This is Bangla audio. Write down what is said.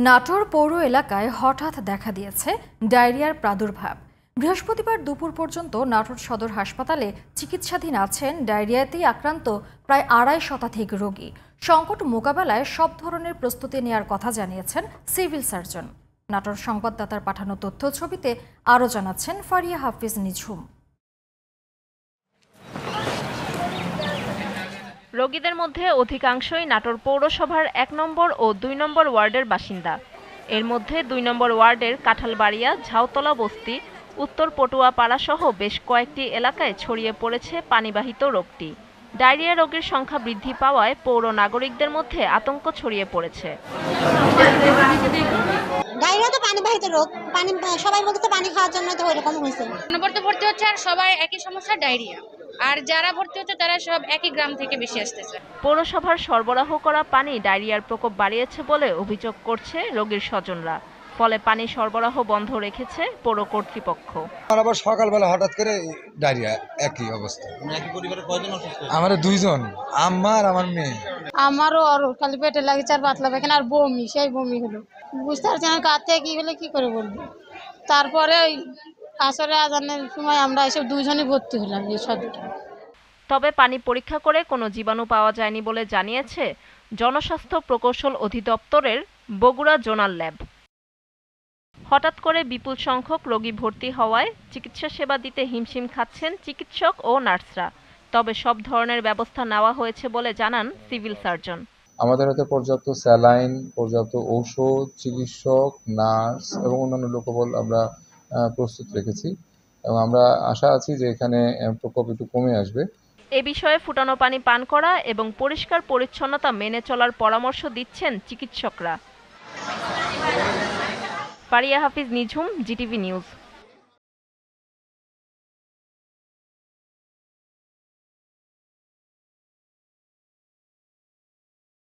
নাটোর পৌর এলাকায় হঠাৎ দেখা দিয়েছে ডায়রিয়ার প্রাদুর্ভাব। বৃহস্পতিবার দুপুর পর্যন্ত নাটোর সদর হাসপাতালে চিকিৎসাধীন আছেন ডায়রিয়াতেই আক্রান্ত প্রায় ২৫০ শতাধিক রোগী। সংকট মোকাবেলায় সব ধরনের প্রস্তুতি নেওয়ার কথা জানিয়েছেন সিভিল সার্জন। নাটোর সংবাদদাতার পাঠানো তথ্য ছবিতে আরও জানাচ্ছেন ফারিয়া হাফিজ নিঝুম। রোগীদের মধ্যে অধিকাংশই নাটোর পৌরসভার ১ নম্বর ও ২ নম্বর ওয়ার্ডের বাসিন্দা। এর মধ্যে ২ নম্বর ওয়ার্ডের কাঁঠালবাড়িয়া, ঝাউতলা বস্তি, উত্তর পটুয়াপাড়া সহ বেশ কয়েকটি এলাকায় ছড়িয়ে পড়েছে পানিবাহিত রোগটি। ডায়রিয়া রোগীর সংখ্যা বৃদ্ধি পাওয়ায় পৌর নাগরিকদের মধ্যে আতঙ্ক ছড়িয়ে পড়েছে। ডায়রিয়া তো পানিবাহিত রোগ, সবাই বলতে পানি খাওয়ার জন্য তো এরকম হয়েছে। ভর্তি হচ্ছে আর সবাই একই সমস্যা ডায়রিয়া, আর যারা ভর্তি হচ্ছে তারা সব একই গ্রাম থেকে বেশি আসতেছে। পৌরসভার সরবরাহ করা পানি ডায়রিয়ার প্রকোপ বাড়িয়েছে বলে অভিযোগ করছে রোগীর স্বজনরা। ফলে পানি সরবরাহ বন্ধ রেখেছে পৌর কর্তৃপক্ষ। আবার সকালবেলা হঠাৎ করে ডায়রিয়া, একই অবস্থা। একই পরিবারে কয়জন অসুস্থ? আমাদের 2 জন, আম্মা আর আমার মেয়ে। আমারও আর খালি পেটে লাগছে আর পাতলা পায়খানা আর বমি, সেই বমি হলো। বুঝতে পারছি না কার থেকে কি হলে কি করে বলবো। তারপরে আসরে আজানের সময় আমরা এসব 2 জনই ভর্তি হলাম এই সদরে। তবে পানি পরীক্ষা করে কোনো জীবাণু পাওয়া যায়নি বলে জানিয়েছে জনস্বাস্থ্য প্রকৌশল অধিদপ্তরের বগুড়া জোনাল ল্যাব। হঠাৎ করে বিপুল সংখ্যক রোগী ভর্তি হওয়ায় চিকিৎসা সেবা দিতে হিমশিম খাচ্ছেন চিকিৎসক ও নার্সরা। তবে সব ধরনের ব্যবস্থা নেওয়া হয়েছে বলে জানান সিভিল সার্জন। আমাদের হাতে পর্যাপ্ত স্যালাইন, পর্যাপ্ত ঔষধ, চিকিৎসক, নার্স এবং অন্যান্য লোকবল আমরা প্রস্তুত রেখেছি এবং আমরা আশা আছি যে এখানে প্রকোপ একটু কমে আসবে। এ বিষয়ে ফুটানো পানি পান করা এবং পরিষ্কার পরিচ্ছন্নতা মেনে চলার পরামর্শ দিচ্ছেন চিকিৎসকরা। ফারিয়া হাফিজ নিঝুম, জিটিভি নিউজ।